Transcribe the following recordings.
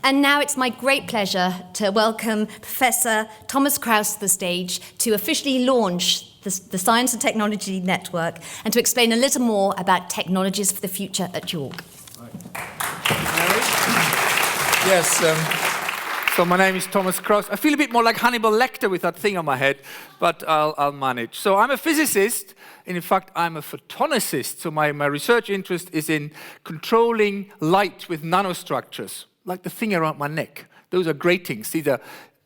And now it's my great pleasure to welcome Professor Thomas Krauss to the stage to officially launch the Science and Technology Network and to explain a little more about technologies for the future at York. Yes, so my name is Thomas Krauss. I feel a bit more like Hannibal Lecter with that thing on my head, but I'll manage. So I'm a physicist, and in fact I'm a photonicist. So my research interest is in controlling light with nanostructures, like the thing around my neck. Those are gratings.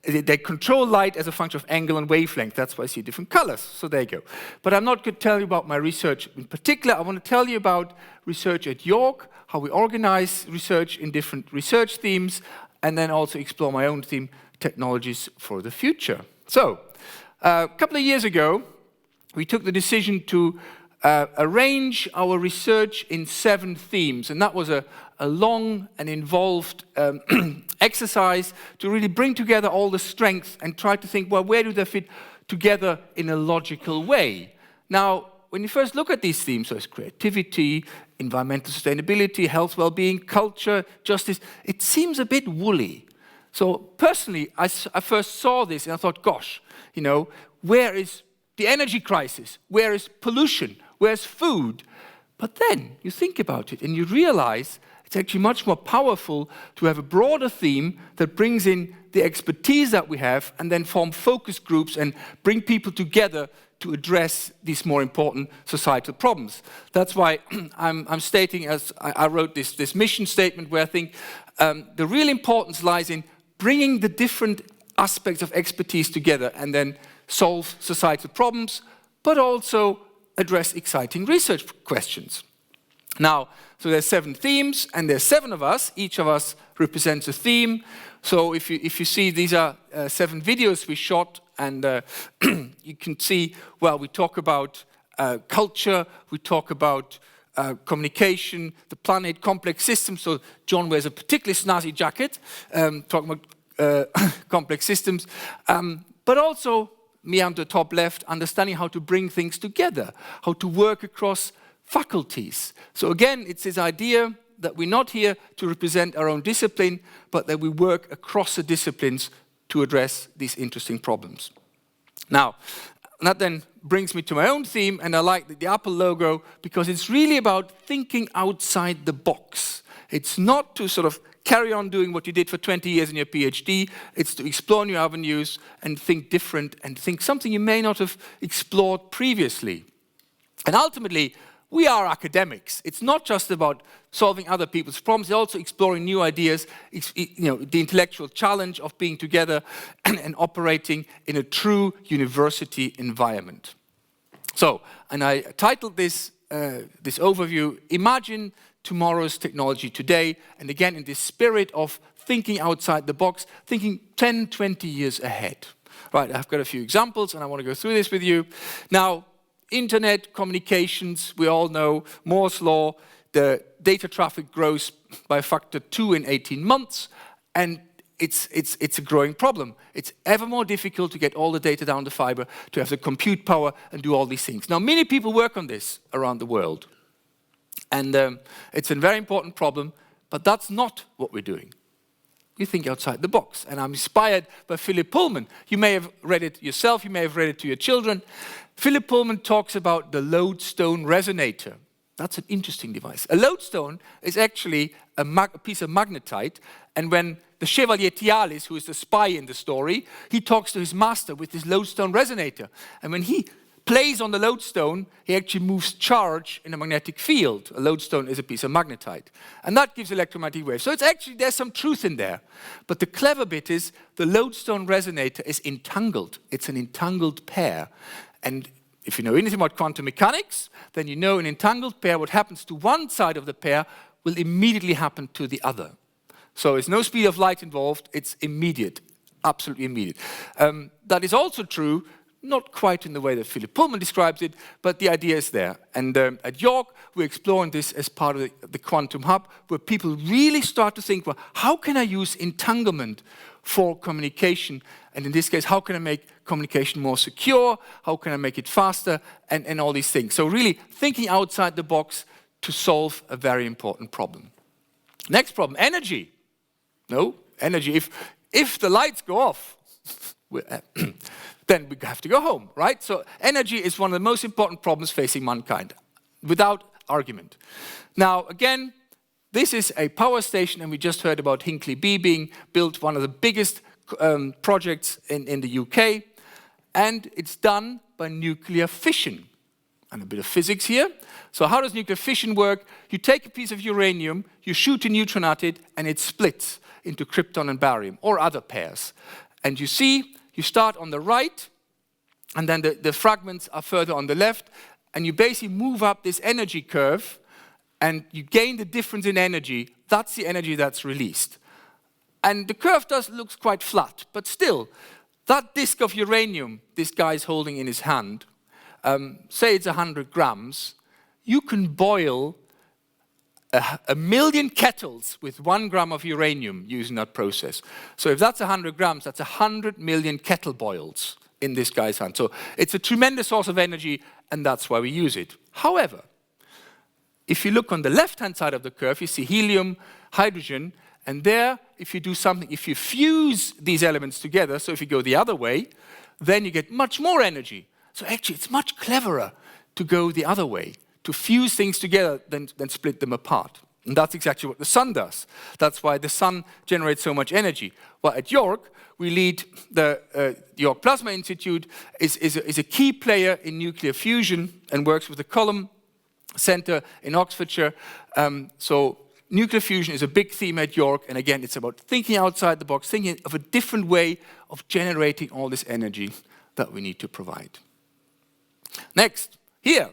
They control light as a function of angle and wavelength. That's why I see different colors. So there you go. But I'm not going to tell you about my research in particular. I want to tell you about research at York, how we organize research in different research themes, and then also explore my own theme, technologies for the future. So, a couple of years ago, we took the decision to arrange our research in 7 themes, and that was a long and involved exercise to really bring together all the strengths and try to think, well, where do they fit together in a logical way? Now, when you first look at these themes, so it's creativity, environmental sustainability, health, well-being, culture, justice, it seems a bit woolly. So personally, I first saw this and I thought, gosh, you know, where is the energy crisis? Where is pollution? Where's food? But then you think about it and you realize it's actually much more powerful to have a broader theme that brings in the expertise that we have and then form focus groups and bring people together to address these more important societal problems. That's why I'm stating, as I wrote this mission statement, where I think the real importance lies in bringing the different aspects of expertise together and then solve societal problems, but also address exciting research questions. Now, so there's 7 themes, and there's 7 of us. Each of us represents a theme. So if you see, these are 7 videos we shot, and you can see, well, we talk about culture, we talk about communication, the planet, complex systems. So John wears a particularly snazzy jacket, talking about complex systems. But also, me on the top left, understanding how to bring things together, how to work across faculties. So again, it's this idea that we're not here to represent our own discipline, but that we work across the disciplines to address these interesting problems. Now, that then brings me to my own theme, and I like the Apple logo because it's really about thinking outside the box. It's not to sort of carry on doing what you did for 20 years in your PhD. It's to explore new avenues and think different and think something you may not have explored previously. And ultimately, we are academics. It's not just about solving other people's problems, it's also exploring new ideas, the intellectual challenge of being together and operating in a true university environment. So, and I titled this overview, Imagine Tomorrow's Technology Today, and again in this spirit of thinking outside the box, thinking 10, 20 years ahead. Right, I've got a few examples and I want to go through this with you. Now, internet communications, we all know, Moore's law, the data traffic grows by a factor 2 in 18 months, and it's a growing problem. It's ever more difficult to get all the data down the fiber, to have the compute power and do all these things. Now, many people work on this around the world, and it's a very important problem, but that's not what we're doing. We think outside the box, and I'm inspired by Philip Pullman. You may have read it yourself, you may have read it to your children. Philip Pullman talks about the lodestone resonator. That's an interesting device. A lodestone is actually a piece of magnetite, and when the Chevalier Tialis, who is the spy in the story, he talks to his master with this lodestone resonator, and when he plays on the lodestone, he actually moves charge in a magnetic field. A lodestone is a piece of magnetite, and that gives electromagnetic waves. So it's actually, there's some truth in there. But the clever bit is the lodestone resonator is entangled. It's an entangled pair. And if you know anything about quantum mechanics, then you know an entangled pair, what happens to one side of the pair will immediately happen to the other. So there's no speed of light involved, it's immediate, absolutely immediate. That is also true, not quite in the way that Philip Pullman describes it, but the idea is there. And at York, we're exploring this as part of the Quantum Hub, where people really start to think, well, how can I use entanglement for communication? And in this case, how can I make communication more secure? How can I make it faster? And all these things. So really thinking outside the box to solve a very important problem. Next problem, energy. No, energy. If the lights go off, then we have to go home, right? So energy is one of the most important problems facing mankind, without argument. Now, again, this is a power station, and we just heard about Hinkley B being built, one of the biggest projects in the UK, and it's done by nuclear fission. And a bit of physics here. So how does nuclear fission work? You take a piece of uranium, you shoot a neutron at it, and it splits into krypton and barium, or other pairs. And you see, you start on the right, and then the fragments are further on the left, and you basically move up this energy curve, and you gain the difference in energy. That's the energy that's released. And the curve looks quite flat, but still, that disk of uranium this guy's holding in his hand, say it's 100 grams, you can boil a million kettles with 1 gram of uranium using that process. So if that's 100 grams, that's 100 million kettle boils in this guy's hand. So it's a tremendous source of energy, and that's why we use it. However, if you look on the left-hand side of the curve, you see helium, hydrogen, and there, if you do something, if you fuse these elements together, so if you go the other way, then you get much more energy. So actually, it's much cleverer to go the other way, to fuse things together than split them apart. And that's exactly what the sun does. That's why the sun generates so much energy. Well, at York, we lead the York Plasma Institute, is a key player in nuclear fusion and works with the Column Centre in Oxfordshire. So nuclear fusion is a big theme at York, and again, it's about thinking outside the box, thinking of a different way of generating all this energy that we need to provide. Next, here.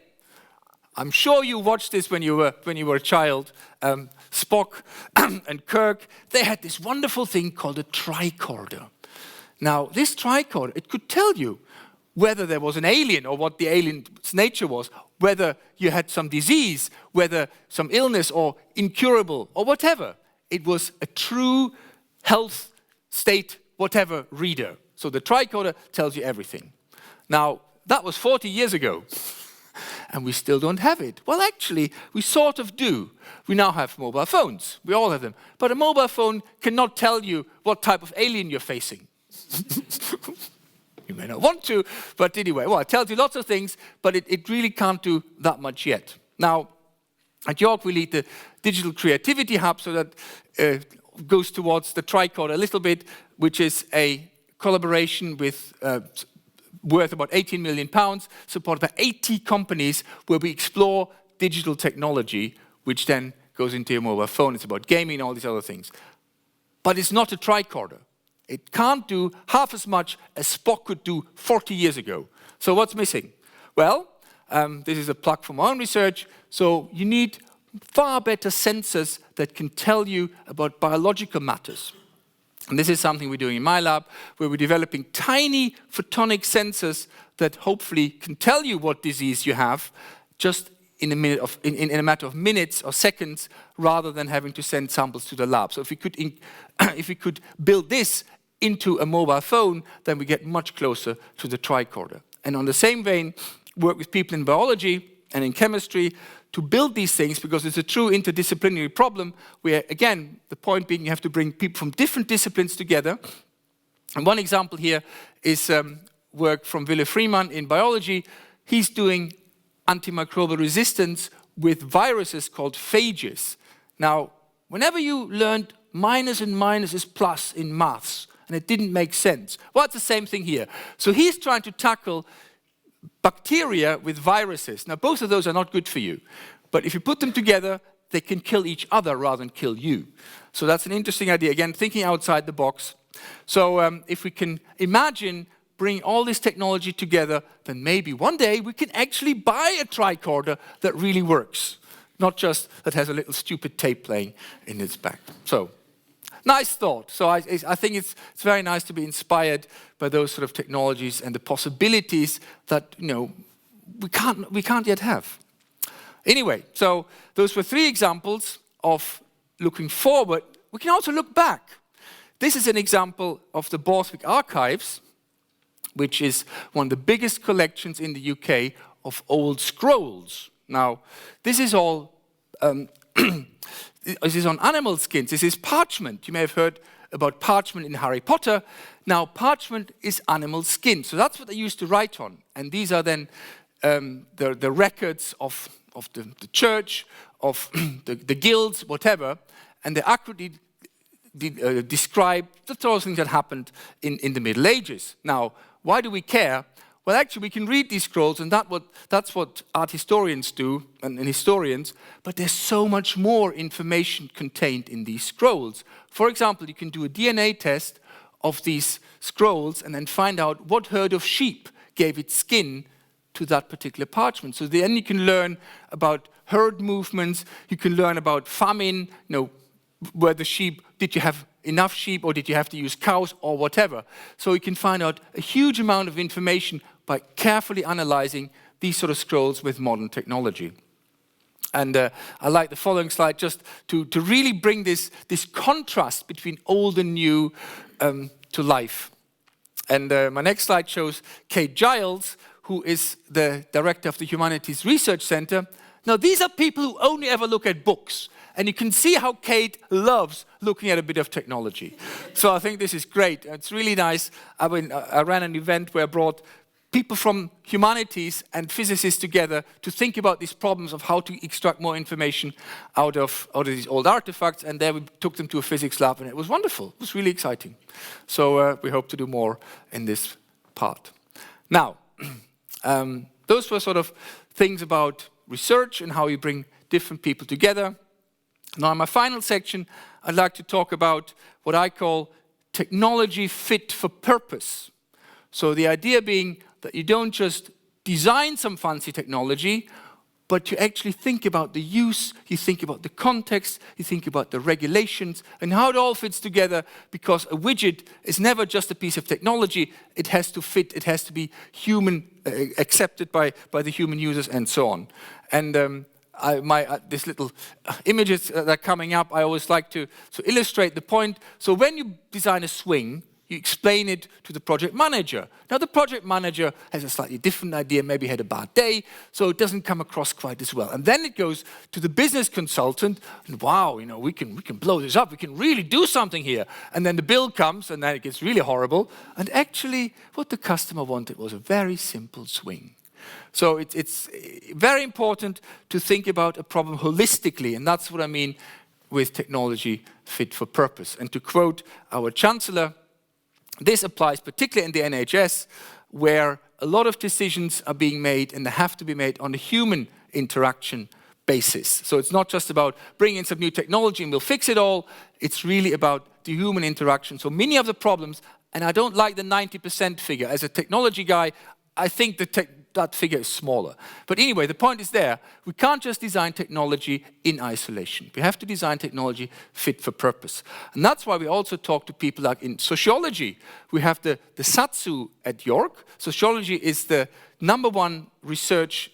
I'm sure you watched this when you were a child. Spock and Kirk, they had this wonderful thing called a tricorder. Now, this tricorder, it could tell you whether there was an alien or what the alien's nature was, whether you had some disease, whether some illness or incurable or whatever. It was a true health state, whatever reader. So the tricorder tells you everything. Now, that was 40 years ago, and we still don't have it. Well, actually, we sort of do. We now have mobile phones. We all have them. But a mobile phone cannot tell you what type of alien you're facing. You may not want to, but anyway, well, it tells you lots of things, but it really can't do that much yet. Now, at York, we lead the Digital Creativity Hub, so that goes towards the tricorder a little bit, which is a collaboration with worth about £18 million, supported by 80 companies, where we explore digital technology, which then goes into your mobile phone. It's about gaming and all these other things. But it's not a tricorder. It can't do half as much as Spock could do 40 years ago. So what's missing? Well, this is a plug from my own research. So you need far better sensors that can tell you about biological matters. And this is something we're doing in my lab, where we're developing tiny photonic sensors that hopefully can tell you what disease you have just in a matter of minutes or seconds, rather than having to send samples to the lab. So if we could build this into a mobile phone, then we get much closer to the tricorder. And on the same vein, work with people in biology and in chemistry to build these things, because it's a true interdisciplinary problem where, again, the point being you have to bring people from different disciplines together. And one example here is work from Wille Freeman in biology. He's doing antimicrobial resistance with viruses called phages. Now, whenever you learned minus and minus is plus in maths, and it didn't make sense, well, it's the same thing here. So he's trying to tackle bacteria with viruses. Now, both of those are not good for you. But if you put them together, they can kill each other rather than kill you. So that's an interesting idea. Again, thinking outside the box. So if we can imagine bringing all this technology together, then maybe one day we can actually buy a tricorder that really works. Not just that has a little stupid tape playing in its back. So, nice thought. So I think it's very nice to be inspired by those sort of technologies and the possibilities that, you know, we can't yet have. Anyway, so those were 3 examples of looking forward. We can also look back. This is an example of the Borthwick Archives, which is one of the biggest collections in the UK of old scrolls. Now, this is all this is on animal skins. This is parchment. You may have heard about parchment in Harry Potter. Now, parchment is animal skin. So that's what they used to write on. And these are then the records of the church, of the guilds, whatever. And they accurately describe the sort of things that happened in the Middle Ages. Now, why do we care? Well, actually, we can read these scrolls, and that's what art historians do, and historians, but there's so much more information contained in these scrolls. For example, you can do a DNA test of these scrolls and then find out what herd of sheep gave its skin to that particular parchment. So then you can learn about herd movements, you can learn about famine, where the sheep, did you have enough sheep or did you have to use cows or whatever. So you can find out a huge amount of information by carefully analyzing these sort of scrolls with modern technology. And I like the following slide just to really bring this contrast between old and new to life. And my next slide shows Kate Giles, who is the director of the Humanities Research Center. Now, these are people who only ever look at books. And you can see how Kate loves looking at a bit of technology. So I think this is great. It's really nice. I ran an event where I brought people from humanities and physicists together to think about these problems of how to extract more information out of these old artifacts. And there we took them to a physics lab, and it was wonderful. It was really exciting. So we hope to do more in this part. Now, those were sort of things about research and how you bring different people together. Now, in my final section, I'd like to talk about what I call technology fit for purpose. So the idea being that you don't just design some fancy technology, but you actually think about the use, you think about the context, you think about the regulations, and how it all fits together, because a widget is never just a piece of technology. It has to fit, it has to be human, accepted by the human users, and so on. And these little images that are coming up, I always like to illustrate the point. So when you design a swing, you explain it to the project manager. Now, the project manager has a slightly different idea, maybe had a bad day, so it doesn't come across quite as well. And then it goes to the business consultant, and wow, we can blow this up, we can really do something here. And then the bill comes, and then it gets really horrible. And actually, what the customer wanted was a very simple swing. So it's very important to think about a problem holistically, and that's what I mean with technology fit for purpose. And to quote our Chancellor, this applies particularly in the NHS, where a lot of decisions are being made and they have to be made on a human interaction basis. So it's not just about bringing in some new technology and we'll fix it all. It's really about the human interaction. So many of the problems, and I don't like the 90% figure. As a technology guy, I think that figure is smaller. But anyway, the point is there. We can't just design technology in isolation. We have to design technology fit for purpose. And that's why we also talk to people like in sociology. We have the SATSU at York. Sociology is the #1 research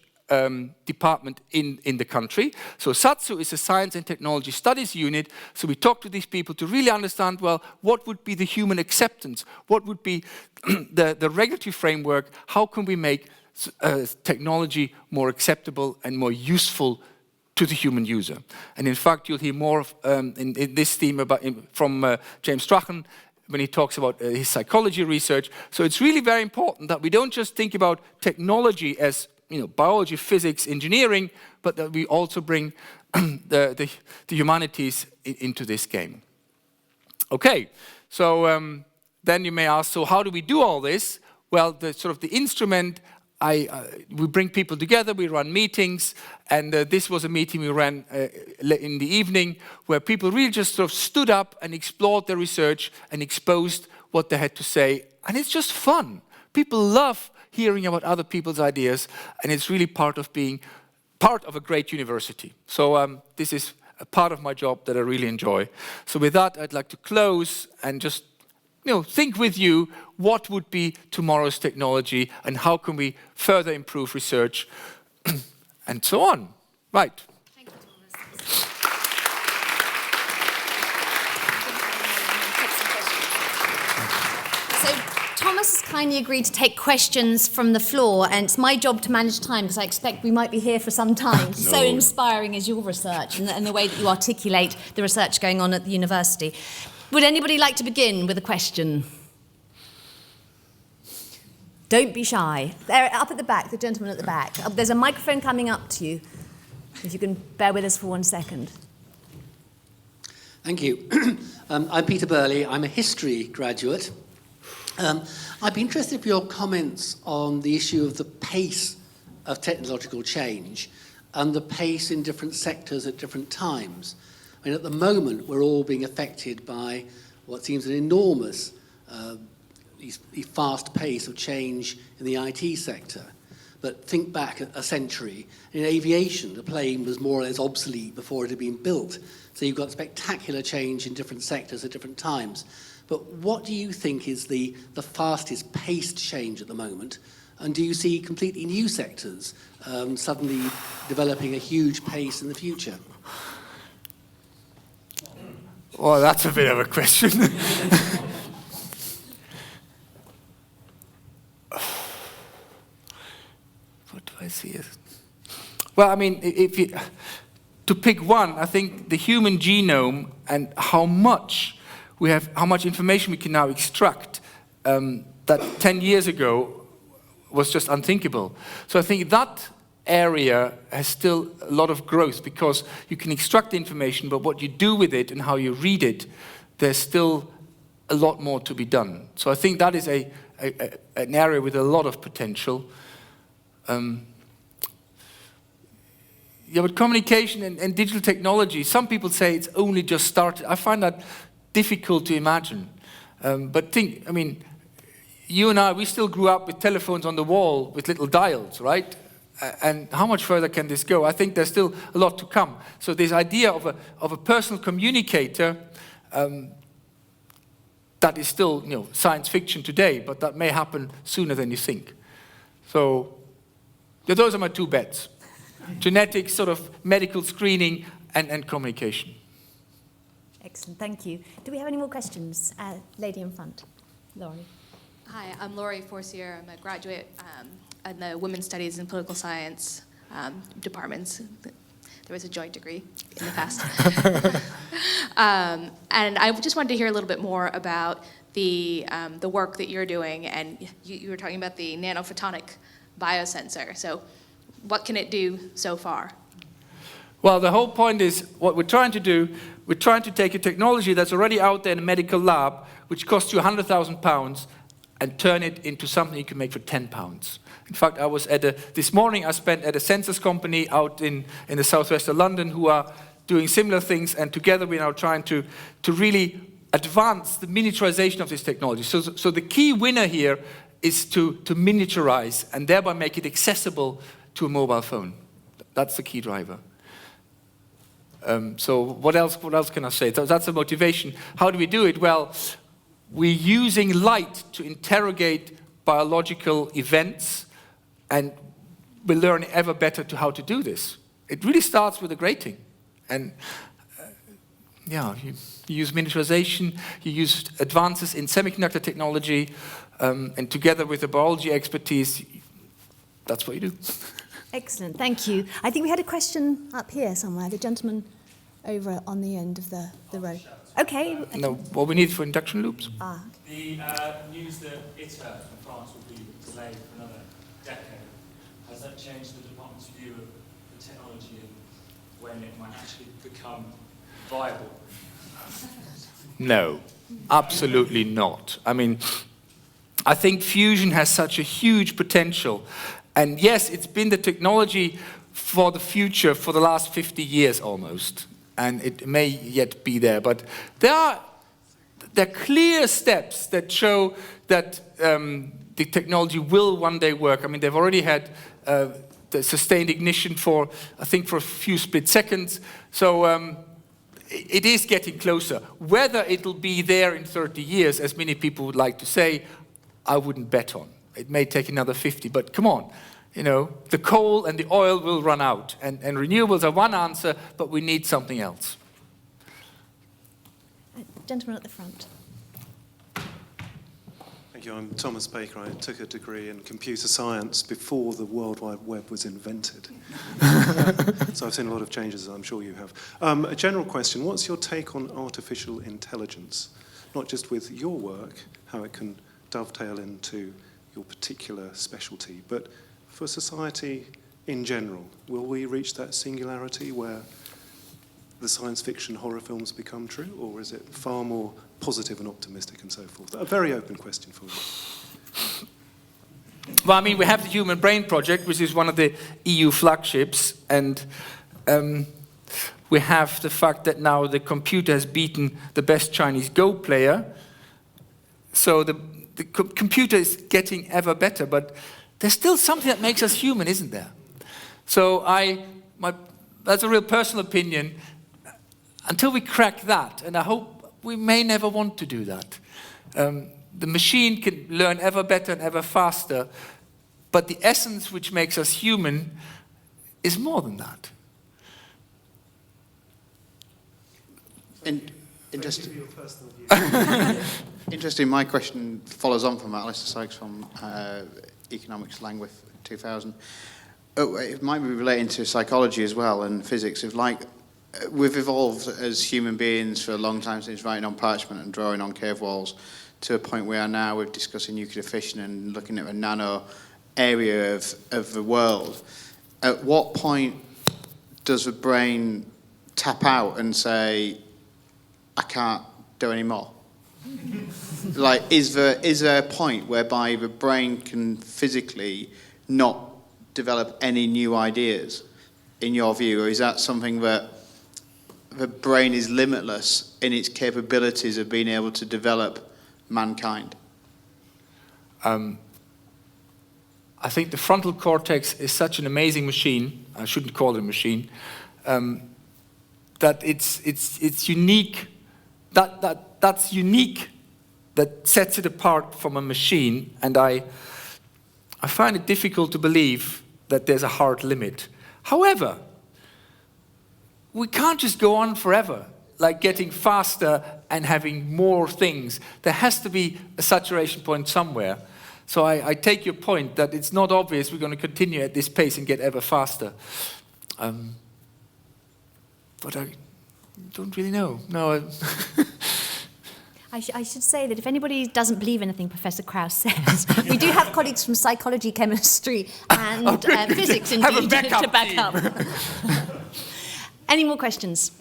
department in the country. So SATSU is a Science and Technology Studies unit. So we talk to these people to really understand, well, what would be the human acceptance? What would be the regulatory framework? How can we make technology more acceptable and more useful to the human user? And in fact, you'll hear more in this theme from James Strachan when he talks about his psychology research. So it's really very important that we don't just think about technology as biology, physics, engineering, but that we also bring the humanities into this game. Okay, so then you may ask, so how do we do all this? Well, the instrument, we bring people together, we run meetings, and this was a meeting we ran in the evening where people really just stood up and explored their research and exposed what they had to say. And it's just fun. People love hearing about other people's ideas, and it's really part of being part of a great university. So this is a part of my job that I really enjoy. So with that, I'd like to close and just think with you what would be tomorrow's technology and how can we further improve research and so on. Right. Thank you, Thomas. So Thomas Thomas has kindly agreed to take questions from the floor, and it's my job to manage time because I expect we might be here for some time. No. So inspiring is your research and the way that you articulate the research going on at the university. Would anybody like to begin with a question? Don't be shy. There, up at the back, the gentleman at the back. There's a microphone coming up to you. If you can bear with us for 1 second. Thank you. I'm Peter Burley. I'm a history graduate. I'd be interested in your comments on the issue of the pace of technological change and the pace in different sectors at different times. I mean, at the moment, we're all being affected by what seems an enormous fast pace of change in the IT sector. But think back a century. In aviation, the plane was more or less obsolete before it had been built. So you've got spectacular change in different sectors at different times. But what do you think is the fastest paced change at the moment? And do you see completely new sectors suddenly developing a huge pace in the future? Well, that's a bit of a question. What do I see as? Well, I mean, to pick one, I think the human genome and how much information we can now extract that 10 years ago was just unthinkable. So I think that area has still a lot of growth because you can extract the information, but what you do with it and how you read it, there's still a lot more to be done. So I think that is an area with a lot of potential. Yeah, but communication and digital technology, some people say it's only just started. I find that difficult to imagine. But I mean, you and I, we still grew up with telephones on the wall with little dials, right? And how much further can this go? I think there's still a lot to come. So this idea of a personal communicator, that is still, science fiction today, but that may happen sooner than you think. So yeah, those are my two bets. Genetics, sort of medical screening, and communication. Excellent, thank you. Do we have any more questions? Lady in front, Laurie. Hi, I'm Laurie Forcier. I'm a graduate in the Women's Studies and Political Science departments. There was a joint degree in the past. And I just wanted to hear a little bit more about the work that you're doing, and you were talking about the nanophotonic biosensor. So what can it do so far? Well, the whole point is what we're trying to do, we're trying to take a technology that's already out there in a medical lab, which costs you £100,000, and turn it into something you can make for £10. In fact, this morning I spent at a sensors company out in the southwest of London who are doing similar things, and together we're now trying to really advance the miniaturization of this technology. So the key winner here is to miniaturize and thereby make it accessible to a mobile phone. That's the key driver. So what else can I say? That's the motivation. How do we do it? Well, we're using light to interrogate biological events, and we're learning ever better how to do this. It really starts with a grating. And you use miniaturization, you use advances in semiconductor technology, and together with the biology expertise, that's what you do. Excellent, thank you. I think we had a question up here somewhere, the gentleman over on the end of the row. Okay. No, what we need for induction loops? The news that ITER in France will be delayed for another decade, has that changed the department's view of the technology and when it might actually become viable? No, absolutely not. I mean, I think fusion has such a huge potential. And yes, it's been the technology for the future for the last 50 years almost. And it may yet be there. But there are clear steps that show that the technology will one day work. I mean, they've already had the sustained ignition for a few split seconds. So it is getting closer. Whether it'll be there in 30 years, as many people would like to say, I wouldn't bet on. It may take another 50, but come on. The coal and the oil will run out, and renewables are one answer, but we need something else. Gentleman at the front. Thank you. I'm Thomas Baker. I took a degree in computer science before the World Wide Web was invented. So I've seen a lot of changes, I'm sure you have. A general question, what's your take on artificial intelligence? Not just with your work, how it can dovetail into your particular specialty, but for society in general. Will we reach that singularity where the science fiction horror films become true, or is it far more positive and optimistic and so forth? A very open question for you. Well, I mean, we have the Human Brain Project, which is one of the EU flagships, and we have the fact that now the computer has beaten the best Chinese Go player. So the computer is getting ever better, but there's still something that makes us human, isn't there? So that's a real personal opinion. Until we crack that, and I hope we may never want to do that. The machine can learn ever better and ever faster, but the essence which makes us human is more than that. Interesting. My question follows on from that. Alistair Sykes from Economics Langwith 2000. It might be relating to psychology as well and physics. We've evolved as human beings for a long time since writing on parchment and drawing on cave walls to a point where now we're discussing nuclear fission and looking at a nano area of the world. At what point does the brain tap out and say, I can't do any more? Is there a point whereby the brain can physically not develop any new ideas, in your view? Or is that something that the brain is limitless in its capabilities of being able to develop mankind? I think the frontal cortex is such an amazing machine, I shouldn't call it a machine, that it's unique, that's unique, that sets it apart from a machine, and I find it difficult to believe that there's a hard limit. However, we can't just go on forever, like getting faster and having more things. There has to be a saturation point somewhere. So I take your point that it's not obvious we're going to continue at this pace and get ever faster. But I don't really know. No. I should say that if anybody doesn't believe anything Professor Krauss says, we do have colleagues from psychology, chemistry, and physics indeed to back up. Any more questions?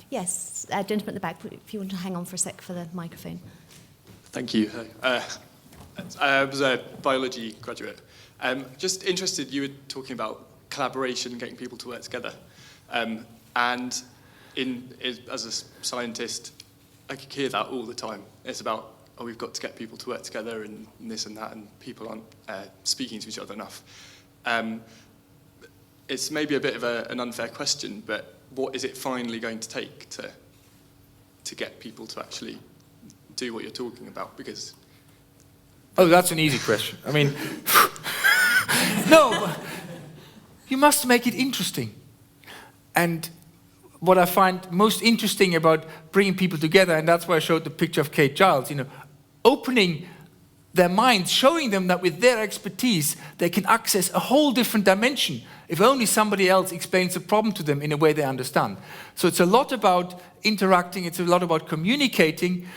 Yes, gentleman at the back, if you want to hang on for a sec for the microphone. Thank you. I was a biology graduate. Just interested, you were talking about collaboration, getting people to work together. And as a scientist, I could hear that all the time. It's about, we've got to get people to work together and this and that, and people aren't speaking to each other enough. It's maybe a bit of an unfair question, but what is it finally going to take to get people to actually do what you're talking about? Because... Oh, that's an easy question. I mean, no, you must make it interesting. And what I find most interesting about bringing people together, and that's why I showed the picture of Kate Giles, opening their minds, showing them that with their expertise, they can access a whole different dimension if only somebody else explains the problem to them in a way they understand. So it's a lot about interacting, it's a lot about communicating,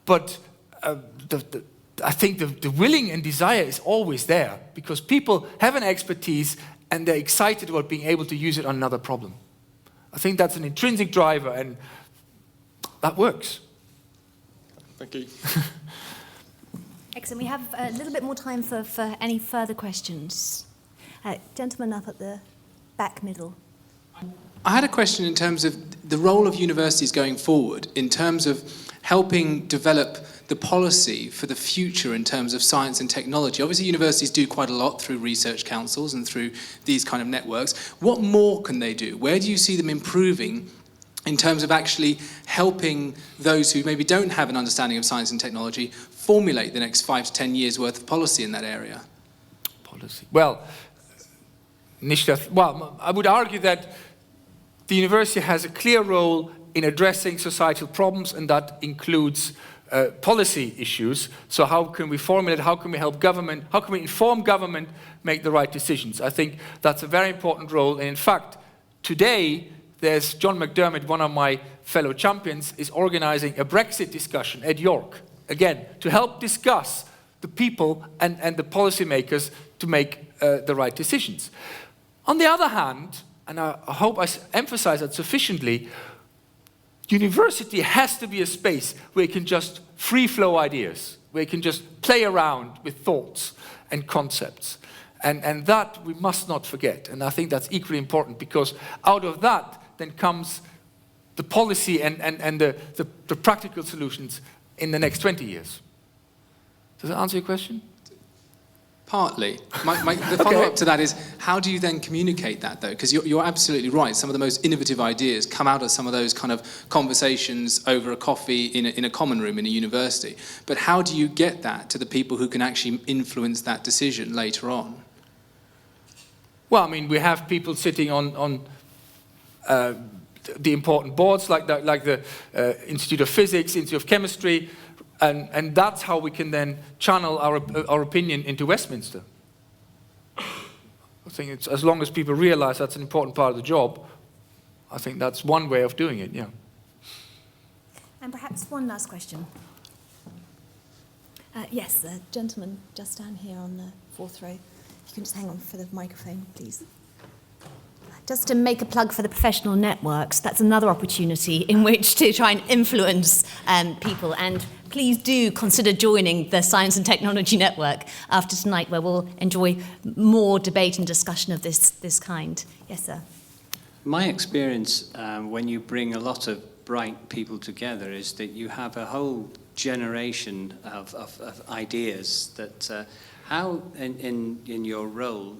but I think the willing and desire is always there because people have an expertise and they're excited about being able to use it on another problem. I think that's an intrinsic driver and that works. Thank you. Excellent. We have a little bit more time for any further questions. Gentleman up at the back middle. I had a question in terms of the role of universities going forward in terms of helping develop the policy for the future in terms of science and technology. Obviously, universities do quite a lot through research councils and through these kind of networks. What more can they do? Where do you see them improving in terms of actually helping those who maybe don't have an understanding of science and technology formulate the next 5 to 10 years worth of policy in that area? Policy. Well, I would argue that the university has a clear role in addressing societal problems, and that includes policy issues. So how can we formulate, how can we help government, how can we inform government make the right decisions? I think that's a very important role. And in fact, today, there's John McDermott, one of my fellow champions, is organizing a Brexit discussion at York, again, to help discuss the people and the policymakers to make the right decisions. On the other hand, and I hope I emphasize that sufficiently, university has to be a space where you can just free flow ideas, where you can just play around with thoughts and concepts. And that we must not forget. And I think that's equally important, because out of that then comes the policy and the practical solutions in the next 20 years. Does that answer your question? Partly. The follow-up to that is, how do you then communicate that, though? Because you're absolutely right. Some of the most innovative ideas come out of some of those kind of conversations over a coffee in a common room in a university. But how do you get that to the people who can actually influence that decision later on? Well, I mean, we have people sitting on the important boards, like the Institute of Physics, Institute of Chemistry, and that's how we can then channel our opinion into Westminster. I think it's, as long as people realize that's an important part of the job, I think that's one way of doing it, yeah. And perhaps one last question. Yes, the gentleman just down here on the fourth row. You can just hang on for the microphone, please. Just to make a plug for the professional networks, that's another opportunity in which to try and influence people. And please do consider joining the Science and Technology Network after tonight, where we'll enjoy more debate and discussion of this kind. Yes, sir. My experience when you bring a lot of bright people together is that you have a whole generation of ideas that how in your role,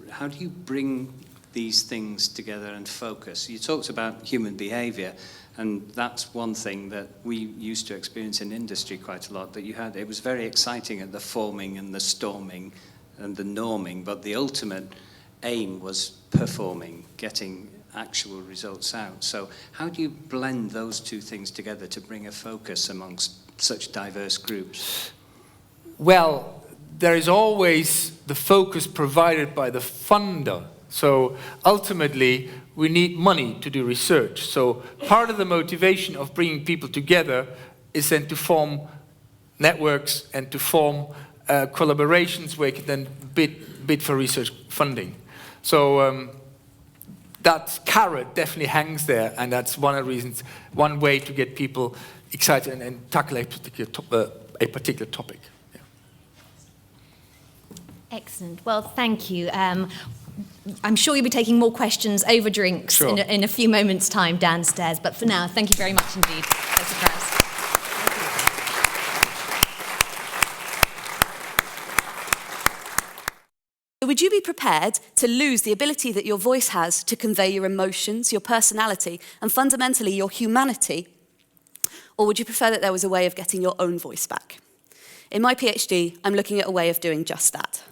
how do you bring these things together and focus? You talked about human behavior, and that's one thing that we used to experience in industry quite a lot, that you had, it was very exciting at the forming and the storming and the norming, but the ultimate aim was performing, getting actual results out. So how do you blend those two things together to bring a focus amongst such diverse groups? Well, there is always the focus provided by the funder. So ultimately, we need money to do research. So part of the motivation of bringing people together is then to form networks and to form collaborations where you can then bid for research funding. So that carrot definitely hangs there, and that's one of the reasons, one way to get people excited and tackle a particular topic. Yeah. Excellent. Well, thank you. I'm sure you'll be taking more questions over drinks Sure. in a few moments' time downstairs. But for now, thank you very much indeed, Professor Krauss. Would you be prepared to lose the ability that your voice has to convey your emotions, your personality, and fundamentally your humanity? Or would you prefer that there was a way of getting your own voice back? In my PhD, I'm looking at a way of doing just that.